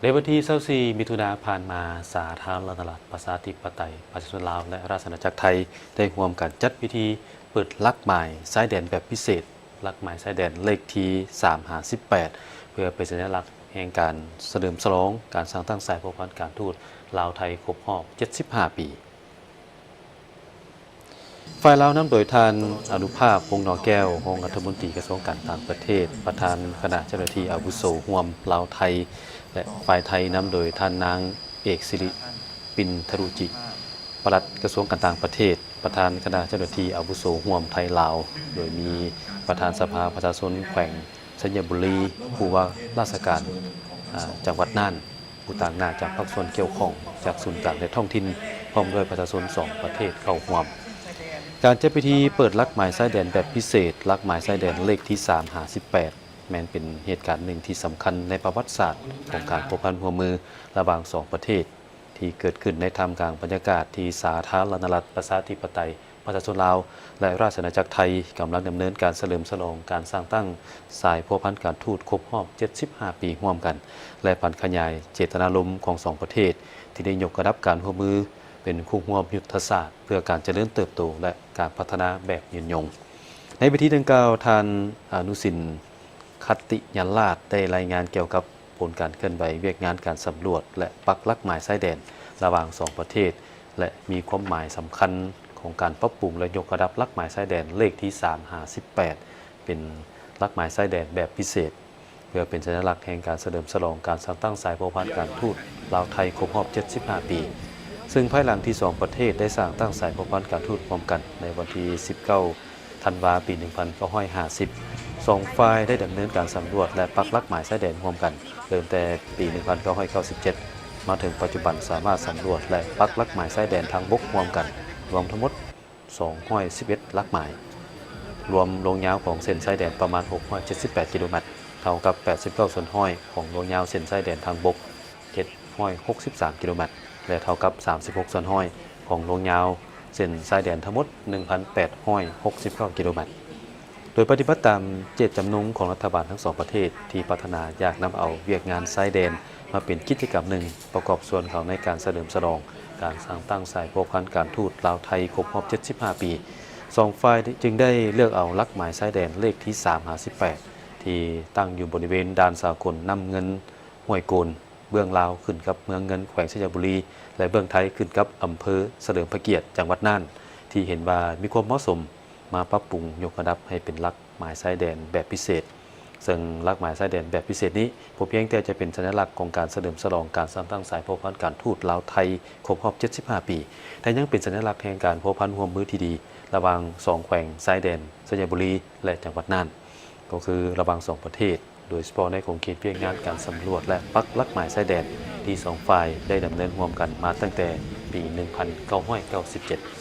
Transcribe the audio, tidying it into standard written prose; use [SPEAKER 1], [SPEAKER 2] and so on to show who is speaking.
[SPEAKER 1] ในวันที่24มิถุนายนผ่านมาสาธารณรัฐประชาธิปไตยประชาชนลาวและราชอาณาจักรไทยได้ร่วมกันจัดพิธีเปิดลักหมายสายแดนแบบพิเศษลักหมายสายแดนเลขที่358เพื่อเป็นสัญลักษณ์แห่งการเฉลิมฉลองการสร้างตั้งสายพันธ์การทูตลาวไทยครบรอบ75 ปีฝ่ายลาวนำโดยท่านอนุภาพ วงศ์ นอแก้วรองรัฐมนตรีกระทรวงการต่างประเทศประธานคณะเจ้าหน้าที่อาวุโสร่วมลาวไทยและฝ่ายไทยนำโดยท่านนางเอกสิริปินทรุจิปลัดกระทรวงการต่างประเทศประธานคณะเจ้าหน้าที่อาวุโสร่วมไทยลาวโดยมีประธานสภาประชาชนแขวงสัญญบุรีผู้ว่าราชการจังหวัดน่านผู้ต่างหน้าจากภาคส่วนเกี่ยวข้องจากศูนย์กลางและท้องถิ่นพร้อมด้วยประชาชน2ประเทศเข้าร่วมการจัดพิธีเปิดลักหมายสายแดนแบบพิเศษลักหมายสายแดนเลขที่358แม้นเป็นเหตุการณ์หนึ่งที่สำคัญในประวัติศาสตร์ของการผูกพันร่วมมือระหว่าง2ประเทศที่เกิดขึ้นในท่ามกลางบรรยากาศที่สาธารณรัฐประชาธิปไตยประชาชนลาวและราชอาณาจักรไทยกำลังดำเนินการเฉลิมฉลองการสร้างตั้งสายพัวพันธ์การทูตครบรอบ75 ปีร่วมกันและพันขยายเจตนารมณ์ของ2ประเทศที่ได้ยกระดับการร่วมมือเป็นคู่ร่วมยุทธศาสตร์เพื่อการเจริญเติบโตและการพัฒนาแบบยืนยงในพิธีดังกล่าวท่านอนุสินคัตติยันลาดได้รายงานเกี่ยวกับผลการเคลื่อนไหวเวียกงานการสำรวจและปักลักหมายชายแดนระหว่าง2ประเทศและมีความหมายสำคัญของการปรับปรุงและยกระดับลักหมายชายแดนเลขที่358เป็นลักหมายชายแดนแบบพิเศษเพื่อเป็นสัญลักษณ์แห่งการเฉลิมฉลองการสร้างตั้งสายพัวพันธ์การทูตลาวไทยครบรอบ75 ปีซึ่งภายหลังที่2ประเทศได้สร้างตั้งสายพัวพันธ์การทูตพร้อมกันในวันที่19ธันวาคมปี1950 2ฝ่ายได้ดำเนินการสำรวจและปักลักหมายชายแดนร่วมกันเริ่มแต่ปี1997มาถึงปัจจุบันสามารถสำรวจและปักลักหมายชายแดนทางบกร่วมกันรวมทั้งหมด211ลักหมายรวมลงยาวของเส้นชายแดนประมาณ678กิโลเมตรเท่ากับ89ส่วนห้อยของลงยาวเส้นชายแดนทางบก763กิโลเมตรและเท่ากับ36ส่วนห้อยของลงยาวเส้นชายแดนทั้งหมด 1,869 กิโลเมตรโดยปฏิบัติตามเจตจำนงของรัฐบาลทั้ง2ประเทศที่พัฒนาอยากนำเอาเวียกงานชายแดนมาเป็นกิจกรรมหนึ่งประกอบส่วนเขาในการเฉลิมฉลองการสร้างตั้งสายพัวพันธ์การทูตลาวไทยครบรอบ75 ปี2ฝ่ายจึงได้เลือกเอาลักหมายชายแดนเลขที่358ที่ตั้งอยู่บริเวณด่านสากลนำเงินห้วยโกนเบื้องลาวขึ้นกับเมืองเงินแขวงสัญญบุรีและเบื้องไทยขึ้นกับอำเภอเฉลิมพระเกียรติจังหวัดน่านที่เห็นว่ามีความเหมาะสมมาปรับปรุงยกระดับให้เป็นลักหมายชายแดนแบบพิเศษซึ่งลักหมายชายแดนแบบพิเศษนี้บ่เพียงแต่จะเป็นสัญลักษณ์ของการเฉลิมฉลองการสร้างตั้งสายพัวพันธ์การทูตลาวไทยครบรอบ75 ปีแต่ยังเป็นสัญลักษณ์แห่งการพัวพันร่วมมือที่ดีระหว่าง2แขวงชายแดนสัญญบุรีและจังหวัดน่านก็คือระหว่าง2ประเทศโดยเฉพาะในของเขตเวียกงานการสำรวจและปักลักหมายชายแดนที่2ฝ่ายได้ดำเนินร่วมกันมาตั้งแต่ปี1997